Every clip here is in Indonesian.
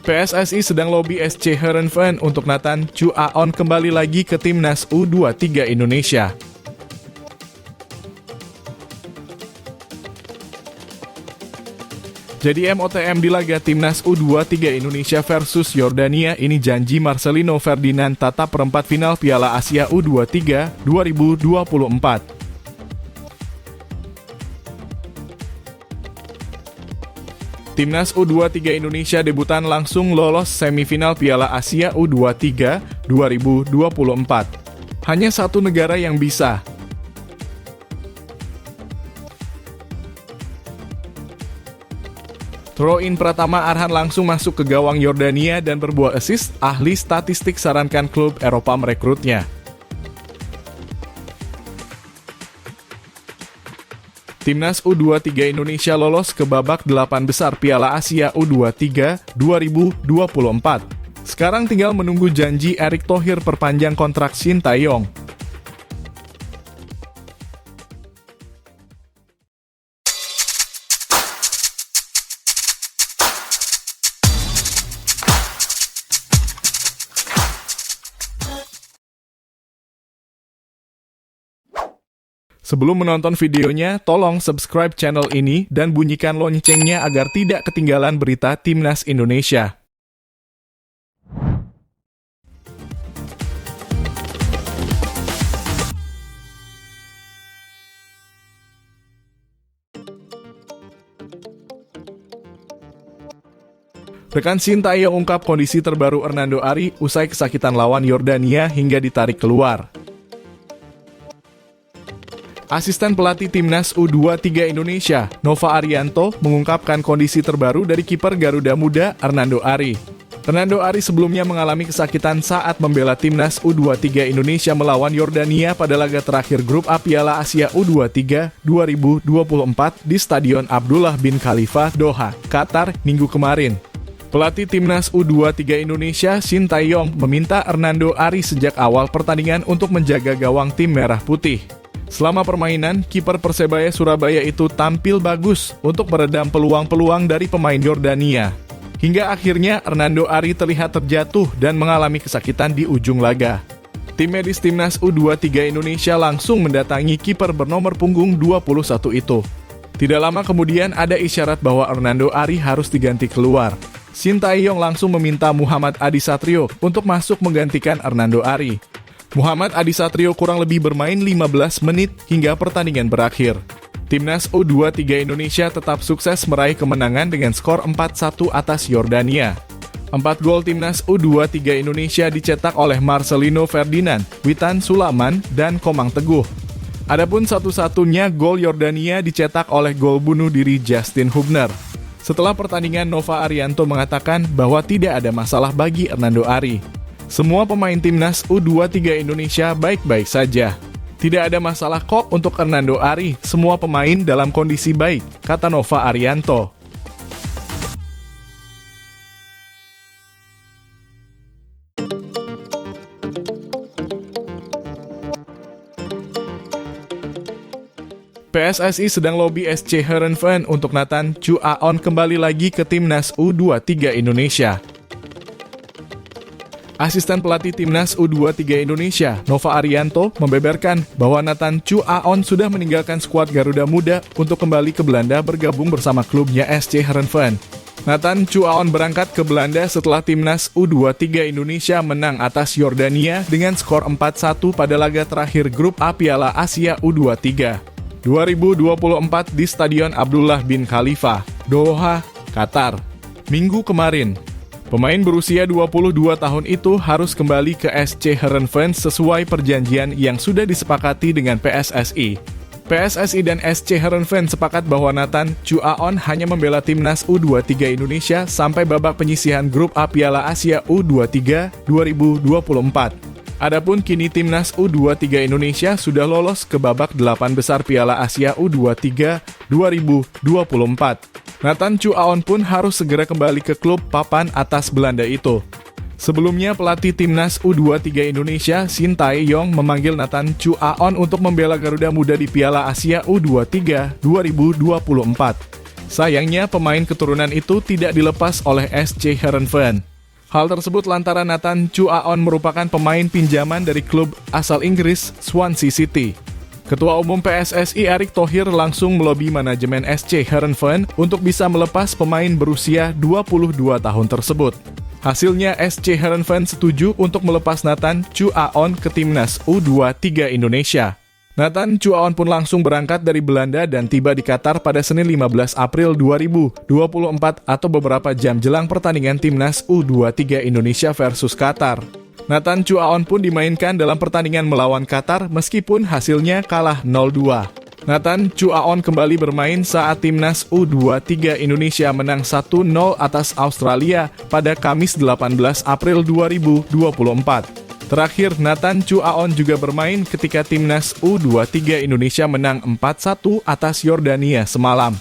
PSSI sedang lobi SC Heerenveen untuk Nathan Chu Aon kembali lagi ke timnas U23 Indonesia. Jadi MOTM di laga timnas U23 Indonesia versus Yordania ini janji Marcelino Ferdinand tatap perempat final Piala Asia U23 2024. Timnas U23 Indonesia debutan langsung lolos semifinal Piala Asia U23 2024. Hanya satu negara yang bisa. Throw-in Pratama Arhan langsung masuk ke gawang Yordania dan berbuah assist, ahli statistik sarankan klub Eropa merekrutnya. Timnas U23 Indonesia lolos ke babak 8 besar Piala Asia U23 2024. Sekarang tinggal menunggu janji Erick Thohir perpanjang kontrak Shin Tae-yong. Sebelum menonton videonya, tolong subscribe channel ini dan bunyikan loncengnya agar tidak ketinggalan berita Timnas Indonesia. Rekan Shin Tae-yong ungkap kondisi terbaru Hernando Ari usai kesakitan lawan Yordania hingga ditarik keluar. Asisten pelatih Timnas U23 Indonesia, Nova Arianto, mengungkapkan kondisi terbaru dari kiper Garuda Muda, Hernando Ari. Hernando Ari sebelumnya mengalami kesakitan saat membela Timnas U23 Indonesia melawan Yordania pada laga terakhir grup A Piala Asia U23 2024 di Stadion Abdullah bin Khalifa, Doha, Qatar, Minggu kemarin. Pelatih Timnas U23 Indonesia, Shin Tae-yong, meminta Hernando Ari sejak awal pertandingan untuk menjaga gawang tim merah putih. Selama permainan, kiper Persebaya Surabaya itu tampil bagus untuk meredam peluang-peluang dari pemain Yordania. Hingga akhirnya Hernando Ari terlihat terjatuh dan mengalami kesakitan di ujung laga. Tim medis Timnas U23 Indonesia langsung mendatangi kiper bernomor punggung 21 itu. Tidak lama kemudian ada isyarat bahwa Hernando Ari harus diganti keluar. Shin Tae-yong langsung meminta Muhammad Adi Satrio untuk masuk menggantikan Hernando Ari. Muhammad Adi Satrio kurang lebih bermain 15 menit hingga pertandingan berakhir. Timnas U23 Indonesia tetap sukses meraih kemenangan dengan skor 4-1 atas Yordania. 4 gol Timnas U23 Indonesia dicetak oleh Marcelino Ferdinand, Witan Sulaiman, dan Komang Teguh. Adapun satu-satunya gol Yordania dicetak oleh gol bunuh diri Justin Hubner. Setelah pertandingan, Nova Arianto mengatakan bahwa tidak ada masalah bagi Hernando Ari. Semua pemain Timnas U23 Indonesia baik-baik saja. Tidak ada masalah kok untuk Hernando Ari, semua pemain dalam kondisi baik, kata Nova Arianto. PSSI sedang lobi SC Heerenveen untuk Nathan Chu Aon kembali lagi ke timnas U23 Indonesia. Asisten pelatih Timnas U23 Indonesia, Nova Arianto, membeberkan bahwa Nathan Chu Aon sudah meninggalkan skuad Garuda Muda untuk kembali ke Belanda bergabung bersama klubnya SC Heerenveen. Nathan Chu Aon berangkat ke Belanda setelah Timnas U23 Indonesia menang atas Yordania dengan skor 4-1 pada laga terakhir grup A Piala Asia U23 2024 di Stadion Abdullah bin Khalifa, Doha, Qatar, Minggu kemarin. Pemain berusia 22 tahun itu harus kembali ke SC Heerenveen sesuai perjanjian yang sudah disepakati dengan PSSI. PSSI dan SC Heerenveen sepakat bahwa Nathan Chu Aon hanya membela Timnas U23 Indonesia sampai babak penyisihan grup A Piala Asia U23 2024. Adapun kini Timnas U23 Indonesia sudah lolos ke babak 8 besar Piala Asia U23 2024. Nathan Chu Aon pun harus segera kembali ke klub papan atas Belanda itu. Sebelumnya, pelatih Timnas U23 Indonesia, Shin Tae-yong, memanggil Nathan Chu Aon untuk membela Garuda Muda di Piala Asia U23 2024. Sayangnya, pemain keturunan itu tidak dilepas oleh SC Heerenveen. Hal tersebut lantaran Nathan Chu Aon merupakan pemain pinjaman dari klub asal Inggris Swansea City. Ketua Umum PSSI Erick Thohir langsung melobi manajemen SC Heerenveen untuk bisa melepas pemain berusia 22 tahun tersebut. Hasilnya SC Heerenveen setuju untuk melepas Nathan Chu Aon ke timnas U23 Indonesia. Nathan Chu Aon pun langsung berangkat dari Belanda dan tiba di Qatar pada Senin 15 April 2024 atau beberapa jam jelang pertandingan timnas U23 Indonesia versus Qatar. Nathan Chu Aon pun dimainkan dalam pertandingan melawan Qatar meskipun hasilnya kalah 0-2. Nathan Chu Aon kembali bermain saat timnas U23 Indonesia menang 1-0 atas Australia pada Kamis 18 April 2024. Terakhir, Nathan Chu Aon juga bermain ketika timnas U23 Indonesia menang 4-1 atas Yordania semalam.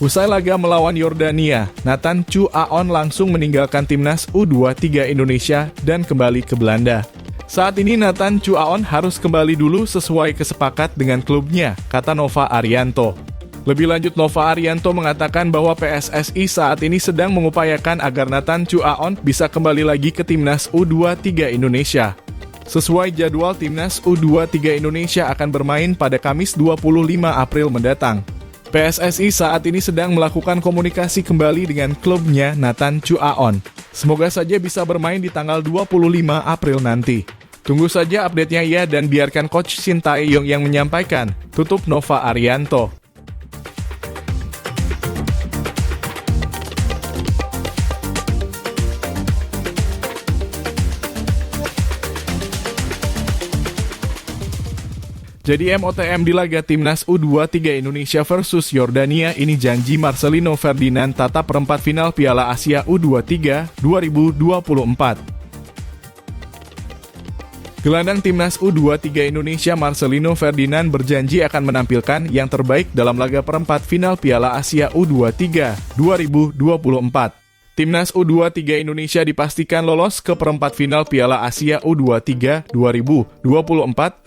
Usai laga melawan Yordania, Nathan Chu Aon langsung meninggalkan timnas U23 Indonesia dan kembali ke Belanda. Saat ini Nathan Chu Aon harus kembali dulu sesuai kesepakat dengan klubnya, kata Nova Arianto. Lebih lanjut, Nova Arianto mengatakan bahwa PSSI saat ini sedang mengupayakan agar Nathan Chu Aon bisa kembali lagi ke timnas U23 Indonesia. Sesuai jadwal, timnas U23 Indonesia akan bermain pada Kamis 25 April mendatang. PSSI saat ini sedang melakukan komunikasi kembali dengan klubnya Nathan Chu Aon. Semoga saja bisa bermain di tanggal 25 April nanti. Tunggu saja update-nya ya dan biarkan Coach Shin Tae-yong yang menyampaikan, tutup Nova Arianto. Jadi MOTM di laga timnas U23 Indonesia versus Yordania ini janji Marcelino Ferdinand tatap perempat final Piala Asia U23 2024. Gelandang timnas U23 Indonesia Marcelino Ferdinand berjanji akan menampilkan yang terbaik dalam laga perempat final Piala Asia U23 2024. Timnas U23 Indonesia dipastikan lolos ke perempat final Piala Asia U23 2024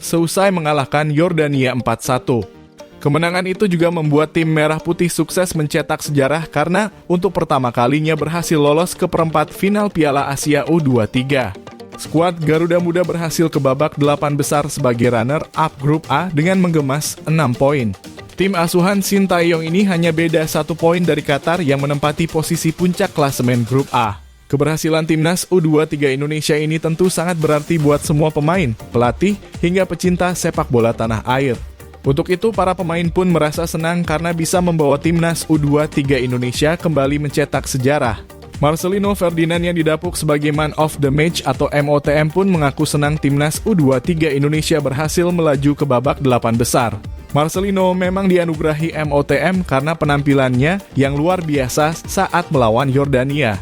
seusai mengalahkan Yordania 4-1. Kemenangan itu juga membuat tim Merah Putih sukses mencetak sejarah karena untuk pertama kalinya berhasil lolos ke perempat final Piala Asia U23. Skuad Garuda Muda berhasil ke babak 8 besar sebagai runner-up grup A dengan menggemas 6 poin. Tim asuhan Shin Tae-yong ini hanya beda 1 poin dari Qatar yang menempati posisi puncak klasemen grup A. Keberhasilan timnas U23 Indonesia ini tentu sangat berarti buat semua pemain, pelatih, hingga pecinta sepak bola tanah air. Untuk itu, para pemain pun merasa senang karena bisa membawa timnas U23 Indonesia kembali mencetak sejarah. Marcelino Ferdinand yang didapuk sebagai Man of the Match atau MOTM pun mengaku senang timnas U23 Indonesia berhasil melaju ke babak 8 besar. Marcelino memang dianugerahi MOTM karena penampilannya yang luar biasa saat melawan Yordania.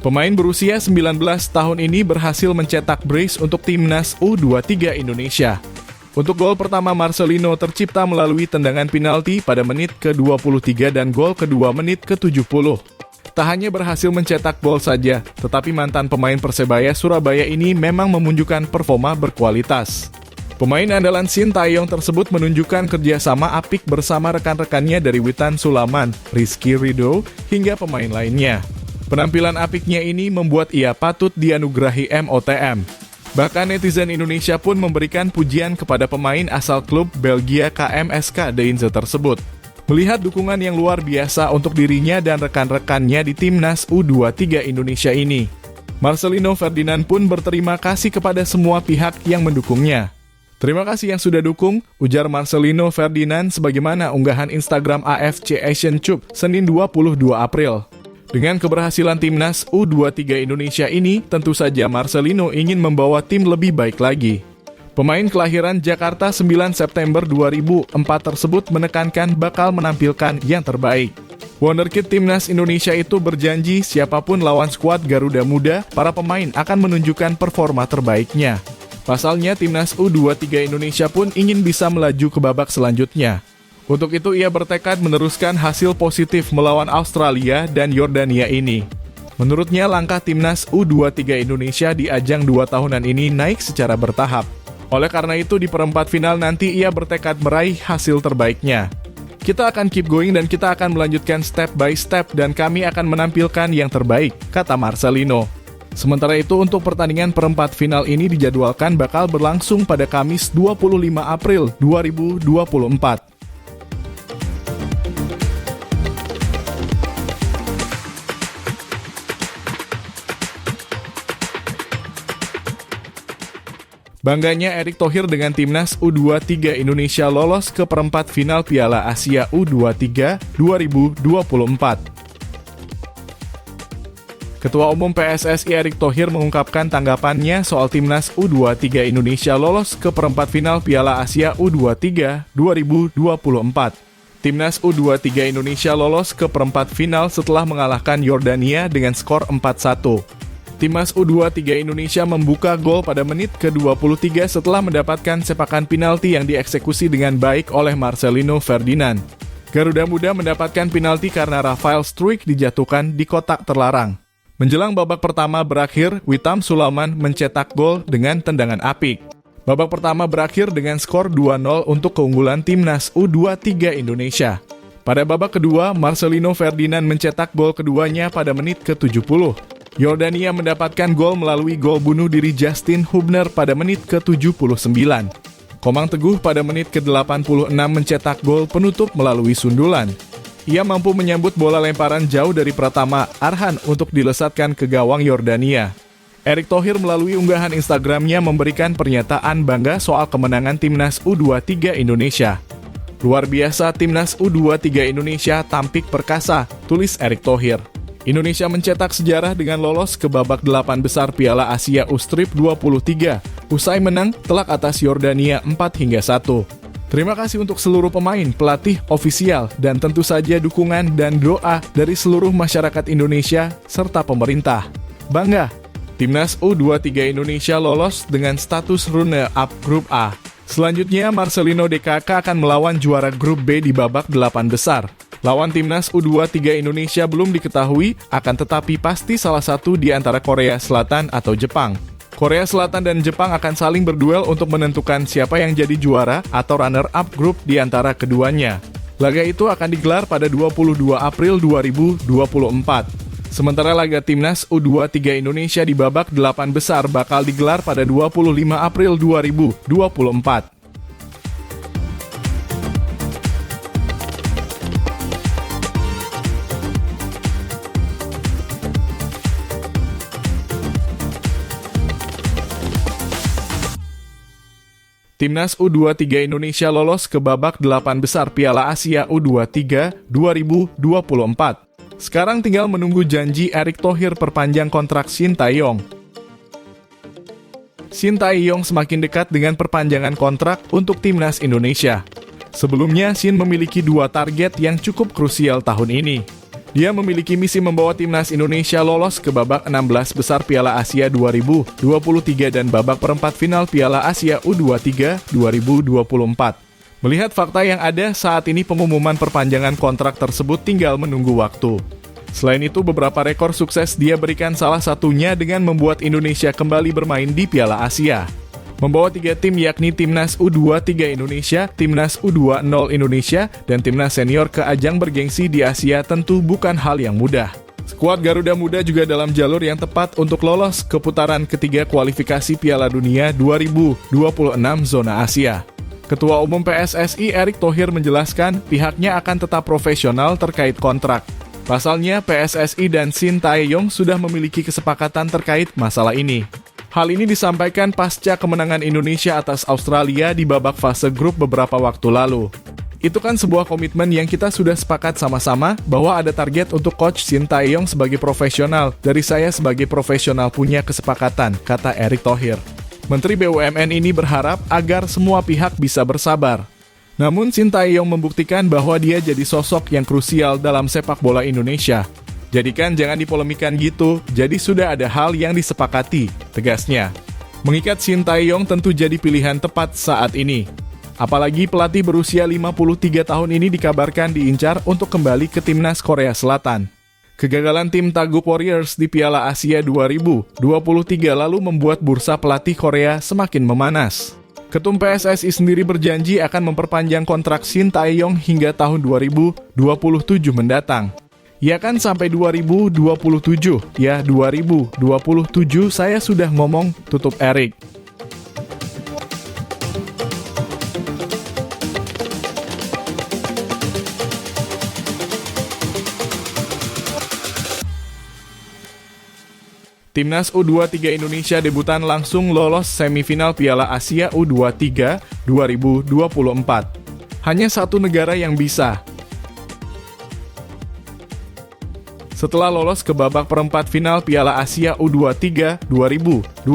Pemain berusia 19 tahun ini berhasil mencetak brace untuk timnas U23 Indonesia. Untuk gol pertama Marcelino tercipta melalui tendangan penalti pada menit ke-23 dan gol kedua menit ke-70. Tak hanya berhasil mencetak gol saja, tetapi mantan pemain Persebaya Surabaya ini memang menunjukkan performa berkualitas. Pemain andalan Shin Tae-yong tersebut menunjukkan kerjasama apik bersama rekan-rekannya dari Witan Sulaman, Rizky Ridho, hingga pemain lainnya. Penampilan apiknya ini membuat ia patut dianugerahi MOTM. Bahkan netizen Indonesia pun memberikan pujian kepada pemain asal klub Belgia KMSK Deinze tersebut. Melihat dukungan yang luar biasa untuk dirinya dan rekan-rekannya di timnas U23 Indonesia ini, Marcelino Ferdinand pun berterima kasih kepada semua pihak yang mendukungnya. Terima kasih yang sudah dukung, ujar Marcelino Ferdinand sebagaimana unggahan Instagram AFC Asian Cup Senin 22 April. Dengan keberhasilan timnas U23 Indonesia ini, tentu saja Marcelino ingin membawa tim lebih baik lagi. Pemain kelahiran Jakarta 9 September 2004 tersebut menekankan bakal menampilkan yang terbaik. Wonderkid timnas Indonesia itu berjanji siapapun lawan skuad Garuda Muda, para pemain akan menunjukkan performa terbaiknya. Pasalnya, timnas U23 Indonesia pun ingin bisa melaju ke babak selanjutnya. Untuk itu, ia bertekad meneruskan hasil positif melawan Australia dan Yordania ini. Menurutnya, langkah timnas U23 Indonesia di ajang 2 tahunan ini naik secara bertahap. Oleh karena itu, di perempat final nanti ia bertekad meraih hasil terbaiknya. Kita akan keep going dan kita akan melanjutkan step by step dan kami akan menampilkan yang terbaik, kata Marcelino. Sementara itu untuk pertandingan perempat final ini dijadwalkan bakal berlangsung pada Kamis 25 April 2024. Bangganya Erick Thohir dengan timnas U23 Indonesia lolos ke perempat final Piala Asia U23 2024. Ketua Umum PSSI Erick Thohir mengungkapkan tanggapannya soal timnas U23 Indonesia lolos ke perempat final Piala Asia U23 2024. Timnas U23 Indonesia lolos ke perempat final setelah mengalahkan Yordania dengan skor 4-1. Timnas U23 Indonesia membuka gol pada menit ke-23 setelah mendapatkan sepakan penalti yang dieksekusi dengan baik oleh Marcelino Ferdinand. Garuda Muda mendapatkan penalti karena Rafael Struijk dijatuhkan di kotak terlarang. Menjelang babak pertama berakhir, Witam Sulaiman mencetak gol dengan tendangan apik. Babak pertama berakhir dengan skor 2-0 untuk keunggulan Timnas U23 Indonesia. Pada babak kedua, Marcelino Ferdinand mencetak gol keduanya pada menit ke-70. Yordania mendapatkan gol melalui gol bunuh diri Justin Hubner pada menit ke-79. Komang Teguh pada menit ke-86 mencetak gol penutup melalui sundulan. Ia mampu menyambut bola lemparan jauh dari Pratama Arhan untuk dilesatkan ke gawang Yordania. Erick Thohir melalui unggahan Instagramnya memberikan pernyataan bangga soal kemenangan Timnas U23 Indonesia. Luar biasa Timnas U23 Indonesia tampik perkasa, tulis Erick Thohir. Indonesia mencetak sejarah dengan lolos ke babak 8 besar Piala Asia U-23 usai menang telak atas Yordania 4-1. Terima kasih untuk seluruh pemain, pelatih, ofisial, dan tentu saja dukungan dan doa dari seluruh masyarakat Indonesia serta pemerintah. Bangga, Timnas U23 Indonesia lolos dengan status runner-up Grup A. Selanjutnya, Marcelino DKK akan melawan juara Grup B di babak 8 besar. Lawan Timnas U23 Indonesia belum diketahui, akan tetapi pasti salah satu di antara Korea Selatan atau Jepang. Korea Selatan dan Jepang akan saling berduel untuk menentukan siapa yang jadi juara atau runner-up grup di antara keduanya. Laga itu akan digelar pada 22 April 2024. Sementara laga Timnas U23 Indonesia di babak 8 besar bakal digelar pada 25 April 2024. Timnas U23 Indonesia lolos ke babak 8 besar Piala Asia U23 2024. Sekarang tinggal menunggu janji Erick Thohir perpanjang kontrak Shin Tae-yong. Shin Tae-yong semakin dekat dengan perpanjangan kontrak untuk Timnas Indonesia. Sebelumnya, Shin memiliki 2 target yang cukup krusial tahun ini. Dia memiliki misi membawa Timnas Indonesia lolos ke babak 16 besar Piala Asia 2023 dan babak perempat final Piala Asia U23 2024. Melihat fakta yang ada, saat ini pengumuman perpanjangan kontrak tersebut tinggal menunggu waktu. Selain itu, beberapa rekor sukses dia berikan, salah satunya dengan membuat Indonesia kembali bermain di Piala Asia. Membawa 3 tim yakni Timnas U23 Indonesia, Timnas U20 Indonesia, dan Timnas Senior ke ajang bergengsi di Asia tentu bukan hal yang mudah. Skuad Garuda Muda juga dalam jalur yang tepat untuk lolos ke putaran ketiga kualifikasi Piala Dunia 2026 zona Asia. Ketua Umum PSSI Erick Thohir menjelaskan pihaknya akan tetap profesional terkait kontrak. Pasalnya, PSSI dan Shin Tae-yong sudah memiliki kesepakatan terkait masalah ini. Hal ini disampaikan pasca kemenangan Indonesia atas Australia di babak fase grup beberapa waktu lalu. Itu kan sebuah komitmen yang kita sudah sepakat sama-sama bahwa ada target untuk Coach Shin Tae-yong sebagai profesional, dari saya sebagai profesional punya kesepakatan, kata Erick Thohir. Menteri BUMN ini berharap agar semua pihak bisa bersabar. Namun Shin Tae-yong membuktikan bahwa dia jadi sosok yang krusial dalam sepak bola Indonesia. Jadi kan jangan dipolemikan gitu, jadi sudah ada hal yang disepakati, tegasnya. Mengikat Shin Tae-yong tentu jadi pilihan tepat saat ini. Apalagi pelatih berusia 53 tahun ini dikabarkan diincar untuk kembali ke timnas Korea Selatan. Kegagalan tim Tagup Warriors di Piala Asia 2023 lalu membuat bursa pelatih Korea semakin memanas. Ketum PSSI sendiri berjanji akan memperpanjang kontrak Shin Tae-yong hingga tahun 2027 mendatang. Ya kan sampai 2027, ya 2027 saya sudah ngomong, tutup Erik. Timnas U23 Indonesia debutan langsung lolos semifinal Piala Asia U23 2024. Hanya satu negara yang bisa. Setelah lolos ke babak perempat final Piala Asia U23 2024,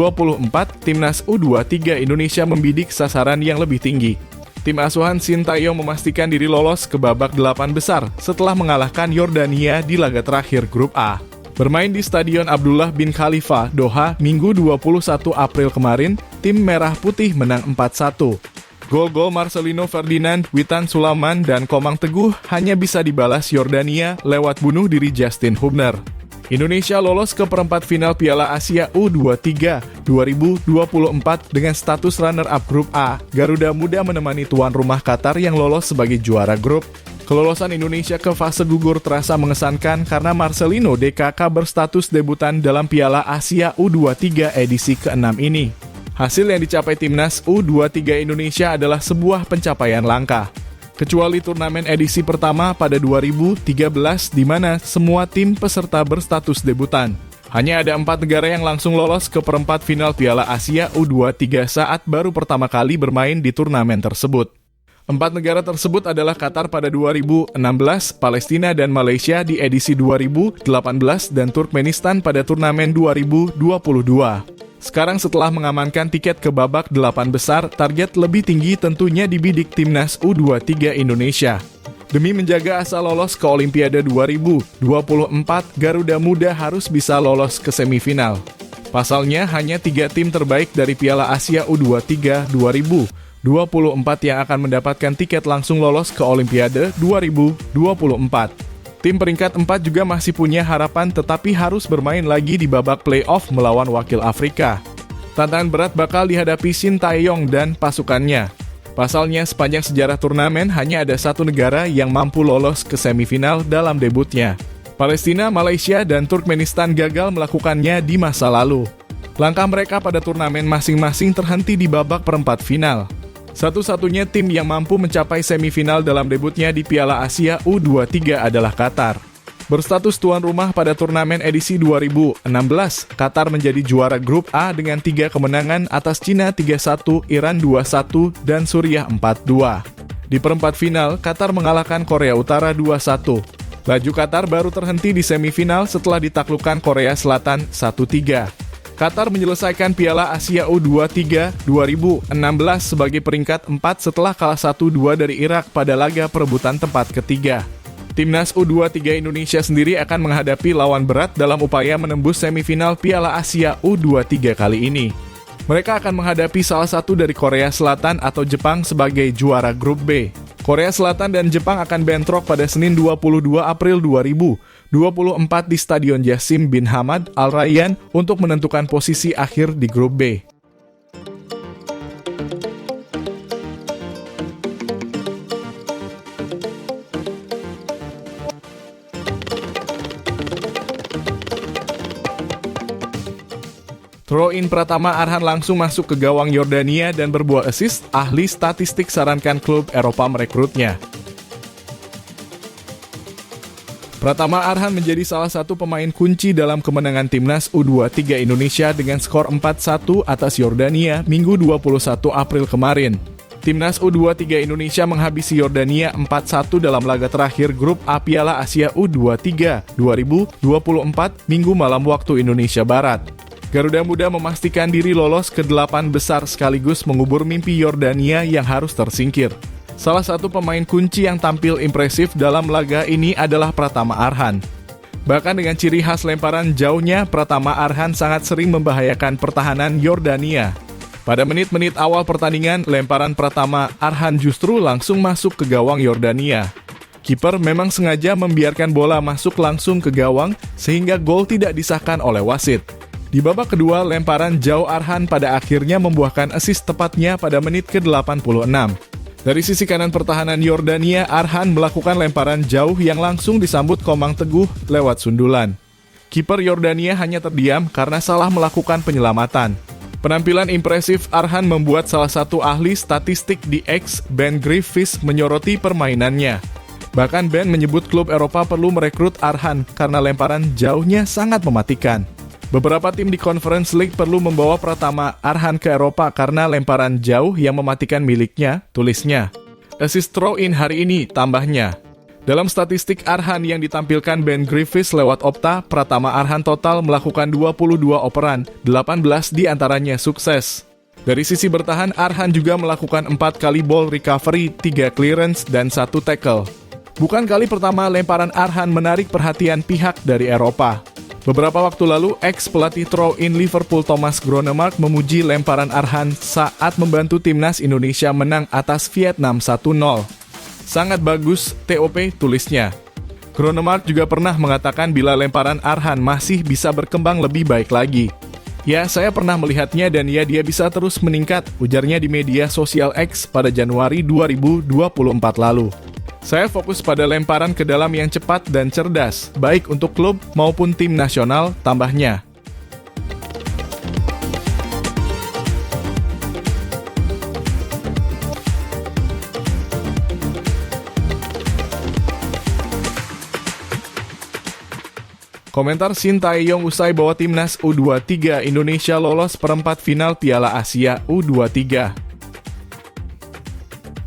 Timnas U23 Indonesia membidik sasaran yang lebih tinggi. Tim asuhan Shin Tae-yong memastikan diri lolos ke babak 8 besar setelah mengalahkan Yordania di laga terakhir Grup A. Bermain di Stadion Abdullah bin Khalifa, Doha, Minggu 21 April kemarin, tim Merah Putih menang 4-1. Gol-gol Marcelino Ferdinand, Witan Sulaiman, dan Komang Teguh hanya bisa dibalas Yordania lewat bunuh diri Justin Hubner. Indonesia lolos ke perempat final Piala Asia U23 2024 dengan status runner-up Grup A. Garuda Muda menemani tuan rumah Qatar yang lolos sebagai juara grup. Kelolosan Indonesia ke fase gugur terasa mengesankan karena Marcelino DKK berstatus debutan dalam Piala Asia U23 edisi ke-6 ini. Hasil yang dicapai Timnas U23 Indonesia adalah sebuah pencapaian langka. Kecuali turnamen edisi pertama pada 2013 di mana semua tim peserta berstatus debutan. Hanya ada 4 negara yang langsung lolos ke perempat final Piala Asia U23 saat baru pertama kali bermain di turnamen tersebut. 4 negara tersebut adalah Qatar pada 2016, Palestina dan Malaysia di edisi 2018, dan Turkmenistan pada turnamen 2022. Sekarang setelah mengamankan tiket ke babak 8 besar, target lebih tinggi tentunya dibidik Timnas U23 Indonesia. Demi menjaga asa lolos ke Olimpiade 2024, Garuda Muda harus bisa lolos ke semifinal. Pasalnya hanya 3 tim terbaik dari Piala Asia U23 2024 yang akan mendapatkan tiket langsung lolos ke Olimpiade 2024. Tim peringkat 4 juga masih punya harapan tetapi harus bermain lagi di babak play-off melawan wakil Afrika. Tantangan berat bakal dihadapi Shin Tae-yong dan pasukannya. Pasalnya sepanjang sejarah turnamen hanya ada 1 negara yang mampu lolos ke semifinal dalam debutnya. Palestina, Malaysia, dan Turkmenistan gagal melakukannya di masa lalu. Langkah mereka pada turnamen masing-masing terhenti di babak perempat final. Satu-satunya tim yang mampu mencapai semifinal dalam debutnya di Piala Asia U23 adalah Qatar. Berstatus tuan rumah pada turnamen edisi 2016, Qatar menjadi juara grup A dengan 3 kemenangan atas Cina 3-1, Iran 2-1, dan Suriah 4-2. Di perempat final, Qatar mengalahkan Korea Utara 2-1. Laju Qatar baru terhenti di semifinal setelah ditaklukkan Korea Selatan 1-3. Qatar menyelesaikan Piala Asia U23 2016 sebagai peringkat 4 setelah kalah 1-2 dari Irak pada laga perebutan tempat ketiga. Timnas U23 Indonesia sendiri akan menghadapi lawan berat dalam upaya menembus semifinal Piala Asia U23 kali ini. Mereka akan menghadapi salah satu dari Korea Selatan atau Jepang sebagai juara grup B. Korea Selatan dan Jepang akan bentrok pada Senin 22 April 2024 di Stadion Jassim bin Hamad Al Rayyan untuk menentukan posisi akhir di grup B. Throw-in Pratama Arhan langsung masuk ke gawang Yordania dan berbuah assist, ahli statistik sarankan klub Eropa merekrutnya. Pratama Arhan menjadi salah satu pemain kunci dalam kemenangan Timnas U23 Indonesia dengan skor 4-1 atas Yordania Minggu 21 April kemarin. Timnas U23 Indonesia menghabisi Yordania 4-1 dalam laga terakhir grup A Piala Asia U23 2024 Minggu malam waktu Indonesia Barat. Garuda Muda memastikan diri lolos ke 8 besar sekaligus mengubur mimpi Yordania yang harus tersingkir. Salah satu pemain kunci yang tampil impresif dalam laga ini adalah Pratama Arhan. Bahkan dengan ciri khas lemparan jauhnya, Pratama Arhan sangat sering membahayakan pertahanan Yordania. Pada menit-menit awal pertandingan, lemparan Pratama Arhan justru langsung masuk ke gawang Yordania. Kiper memang sengaja membiarkan bola masuk langsung ke gawang sehingga gol tidak disahkan oleh wasit. Di babak kedua, lemparan jauh Arhan pada akhirnya membuahkan assist tepatnya pada menit ke-86. Dari sisi kanan pertahanan Yordania, Arhan melakukan lemparan jauh yang langsung disambut Komang Teguh lewat sundulan. Kiper Yordania hanya terdiam karena salah melakukan penyelamatan. Penampilan impresif Arhan membuat salah satu ahli statistik di X, Ben Griffiths, menyoroti permainannya. Bahkan Ben menyebut klub Eropa perlu merekrut Arhan karena lemparan jauhnya sangat mematikan. Beberapa tim di Conference League perlu membawa Pratama Arhan ke Eropa karena lemparan jauh yang mematikan miliknya, tulisnya. Assist throw-in hari ini, tambahnya. Dalam statistik Arhan yang ditampilkan Ben Griffiths lewat Opta, Pratama Arhan total melakukan 22 operan, 18 diantaranya sukses. Dari sisi bertahan, Arhan juga melakukan 4 kali ball recovery, 3 clearance, dan 1 tackle. Bukan kali pertama lemparan Arhan menarik perhatian pihak dari Eropa. Beberapa waktu lalu, ex-pelatih throw-in Liverpool Thomas Gronemark memuji lemparan Arhan saat membantu timnas Indonesia menang atas Vietnam 1-0. Sangat bagus, TOP, tulisnya. Gronemark juga pernah mengatakan bila lemparan Arhan masih bisa berkembang lebih baik lagi. Ya, saya pernah melihatnya dan ya dia bisa terus meningkat, ujarnya di media sosial X pada Januari 2024 lalu. Saya fokus pada lemparan ke dalam yang cepat dan cerdas, baik untuk klub maupun tim nasional, tambahnya. Komentar Shin Tae-yong usai bawa timnas U23 Indonesia lolos perempat final Piala Asia U23.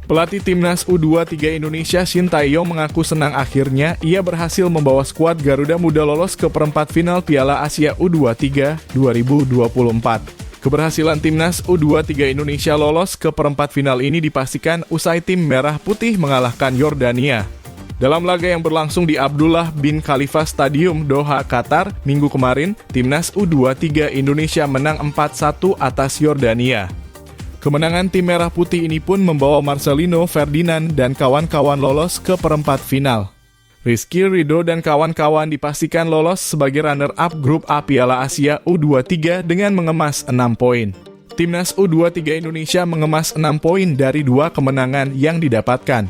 Pelatih timnas U23 Indonesia Shin Tae-yong mengaku senang akhirnya ia berhasil membawa skuad Garuda Muda lolos ke perempat final Piala Asia U23 2024. Keberhasilan timnas U23 Indonesia lolos ke perempat final ini dipastikan usai tim Merah Putih mengalahkan Yordania. Dalam laga yang berlangsung di Abdullah bin Khalifa Stadium, Doha, Qatar, minggu kemarin, timnas U23 Indonesia menang 4-1 atas Yordania. Kemenangan tim Merah Putih ini pun membawa Marcelino Ferdinand dan kawan-kawan lolos ke perempat final. Rizky Ridho dan kawan-kawan dipastikan lolos sebagai runner-up grup A Piala Asia U23 dengan mengemas 6 poin. Timnas U23 Indonesia mengemas 6 poin dari 2 kemenangan yang didapatkan.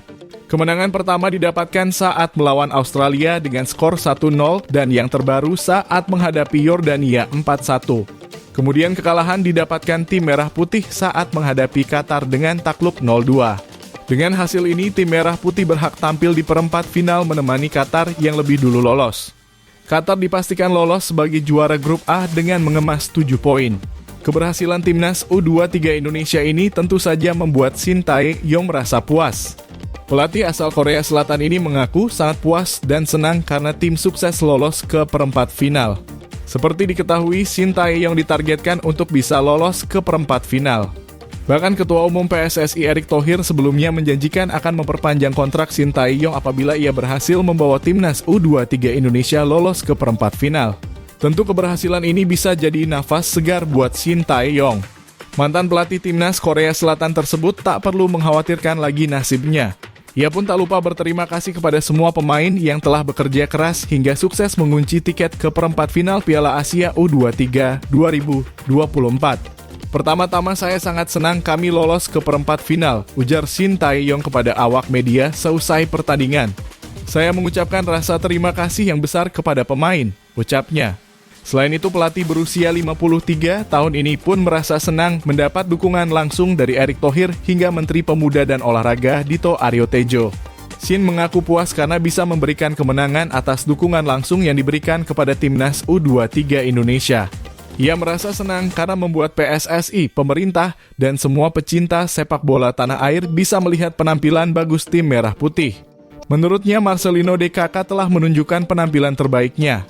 Kemenangan pertama didapatkan saat melawan Australia dengan skor 1-0 dan yang terbaru saat menghadapi Yordania 4-1. Kemudian kekalahan didapatkan tim Merah Putih saat menghadapi Qatar dengan takluk 0-2. Dengan hasil ini, tim Merah Putih berhak tampil di perempat final menemani Qatar yang lebih dulu lolos. Qatar dipastikan lolos sebagai juara grup A dengan mengemas 7 poin. Keberhasilan timnas U23 Indonesia ini tentu saja membuat Shin Tae-yong merasa puas. Pelatih asal Korea Selatan ini mengaku sangat puas dan senang karena tim sukses lolos ke perempat final. Seperti diketahui, Shin Tae-yong ditargetkan untuk bisa lolos ke perempat final. Bahkan Ketua Umum PSSI Erick Thohir sebelumnya menjanjikan akan memperpanjang kontrak Shin Tae-yong apabila ia berhasil membawa timnas U23 Indonesia lolos ke perempat final. Tentu keberhasilan ini bisa jadi nafas segar buat Shin Tae-yong. Mantan pelatih timnas Korea Selatan tersebut tak perlu mengkhawatirkan lagi nasibnya. Ia pun tak lupa berterima kasih kepada semua pemain yang telah bekerja keras hingga sukses mengunci tiket ke perempat final Piala Asia U23 2024. Pertama-tama saya sangat senang kami lolos ke perempat final, ujar Shin Tae-yong kepada awak media seusai pertandingan. Saya mengucapkan rasa terima kasih yang besar kepada pemain, ucapnya. Selain itu, pelatih berusia 53 tahun ini pun merasa senang mendapat dukungan langsung dari Erick Thohir hingga Menteri Pemuda dan Olahraga Dito Aryo Tejo. Shin mengaku puas karena bisa memberikan kemenangan atas dukungan langsung yang diberikan kepada timnas U23 Indonesia. Ia merasa senang karena membuat PSSI, pemerintah, dan semua pecinta sepak bola tanah air bisa melihat penampilan bagus tim Merah Putih. Menurutnya, Marcelino DKK telah menunjukkan penampilan terbaiknya.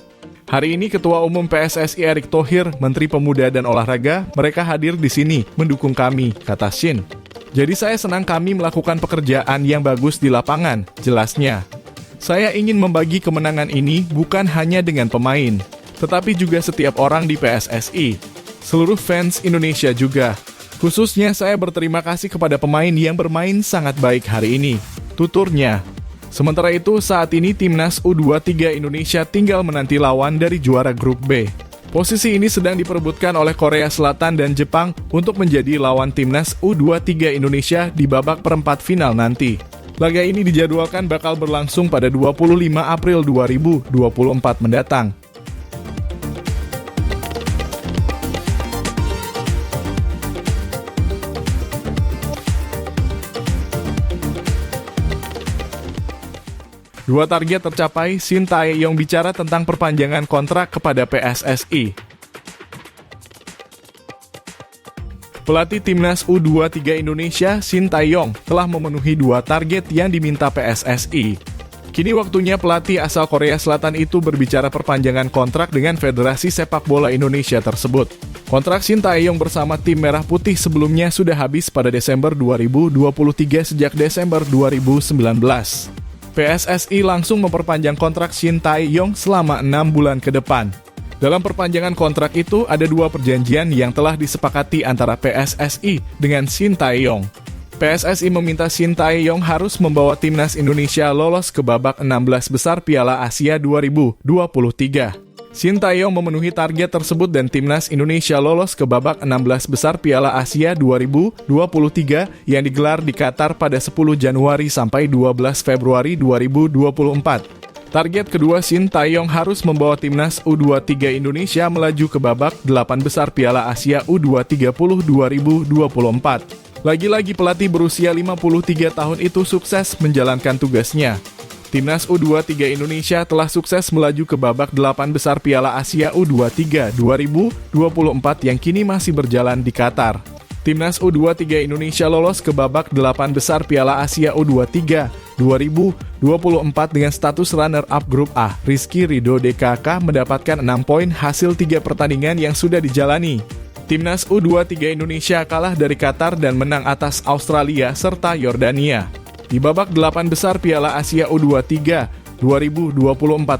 Hari ini Ketua Umum PSSI Erick Thohir, Menteri Pemuda dan Olahraga, mereka hadir di sini mendukung kami, kata Shin. Jadi saya senang kami melakukan pekerjaan yang bagus di lapangan, jelasnya. Saya ingin membagi kemenangan ini bukan hanya dengan pemain, tetapi juga setiap orang di PSSI, seluruh fans Indonesia juga. Khususnya saya berterima kasih kepada pemain yang bermain sangat baik hari ini, tuturnya. Sementara itu, saat ini timnas U23 Indonesia tinggal menanti lawan dari juara grup B. Posisi ini sedang diperebutkan oleh Korea Selatan dan Jepang untuk menjadi lawan timnas U23 Indonesia di babak perempat final nanti. Laga ini dijadwalkan bakal berlangsung pada 25 April 2024 mendatang. Dua target tercapai, Shin Tae-yong bicara tentang perpanjangan kontrak kepada PSSI. Pelatih timnas U23 Indonesia, Shin Tae-yong, telah memenuhi dua target yang diminta PSSI. Kini waktunya pelatih asal Korea Selatan itu berbicara perpanjangan kontrak dengan Federasi Sepak Bola Indonesia tersebut. Kontrak Shin Tae-yong bersama tim Merah Putih sebelumnya sudah habis pada Desember 2023 sejak Desember 2019. PSSI langsung memperpanjang kontrak Shin Tae-yong selama 6 bulan ke depan. Dalam perpanjangan kontrak itu ada dua perjanjian yang telah disepakati antara PSSI dengan Shin Tae-yong. PSSI meminta Shin Tae-yong harus membawa timnas Indonesia lolos ke babak 16 besar Piala Asia 2023. Shin Tae-yong memenuhi target tersebut dan timnas Indonesia lolos ke babak 16 besar Piala Asia 2023 yang digelar di Qatar pada 10 Januari sampai 12 Februari 2024. Target kedua, Shin Tae-yong harus membawa timnas U23 Indonesia melaju ke babak 8 besar Piala Asia U230 2024. Lagi-lagi pelatih berusia 53 tahun itu sukses menjalankan tugasnya. Timnas U23 Indonesia telah sukses melaju ke babak 8 besar Piala Asia U23 2024 yang kini masih berjalan di Qatar. Timnas U23 Indonesia lolos ke babak 8 besar Piala Asia U23 2024 dengan status runner-up grup A. Rizky Ridho DKK mendapatkan 6 poin hasil 3 pertandingan yang sudah dijalani. Timnas U23 Indonesia kalah dari Qatar dan menang atas Australia serta Yordania. Di babak 8 besar Piala Asia U23 2024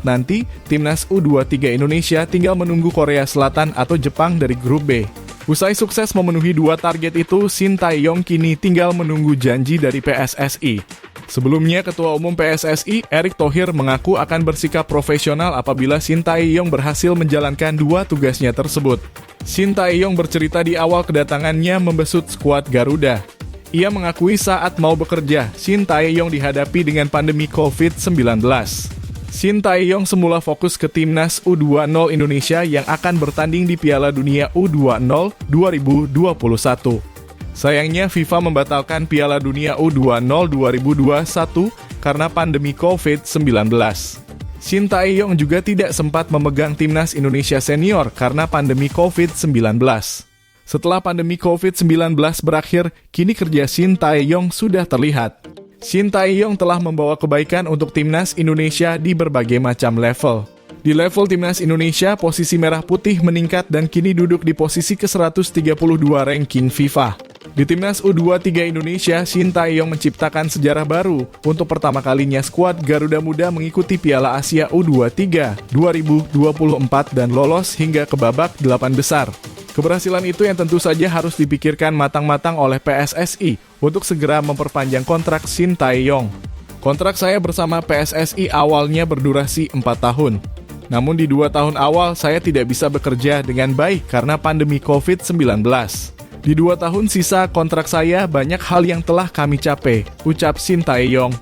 nanti, timnas U23 Indonesia tinggal menunggu Korea Selatan atau Jepang dari grup B. Usai sukses memenuhi dua target itu, Shin Tae-yong kini tinggal menunggu janji dari PSSI. Sebelumnya, Ketua Umum PSSI, Erick Thohir, mengaku akan bersikap profesional apabila Shin Tae-yong berhasil menjalankan dua tugasnya tersebut. Shin Tae-yong bercerita di awal kedatangannya membesut skuad Garuda. Ia mengakui saat mau bekerja, Shin Tae-yong dihadapi dengan pandemi COVID-19. Shin Tae-yong semula fokus ke timnas U20 Indonesia yang akan bertanding di Piala Dunia U20 2021. Sayangnya FIFA membatalkan Piala Dunia U20 2021 karena pandemi COVID-19. Shin Tae-yong juga tidak sempat memegang timnas Indonesia senior karena pandemi COVID-19. Setelah pandemi COVID-19 berakhir, kini kerja Shin Tae-yong sudah terlihat. Shin Tae-yong telah membawa kebaikan untuk timnas Indonesia di berbagai macam level. Di level timnas Indonesia, posisi Merah Putih meningkat dan kini duduk di posisi ke-132 ranking FIFA. Di timnas U23 Indonesia, Shin Tae-yong menciptakan sejarah baru. Untuk pertama kalinya, skuad Garuda Muda mengikuti Piala Asia U23 2024 dan lolos hingga ke babak 8 besar. Keberhasilan itu yang tentu saja harus dipikirkan matang-matang oleh PSSI untuk segera memperpanjang kontrak Shin Tae-yong. Kontrak saya bersama PSSI awalnya berdurasi 4 tahun. Namun di 2 tahun awal saya tidak bisa bekerja dengan baik karena pandemi COVID-19. Di 2 tahun sisa kontrak saya banyak hal yang telah kami capai, ucap Shin Tae-yong.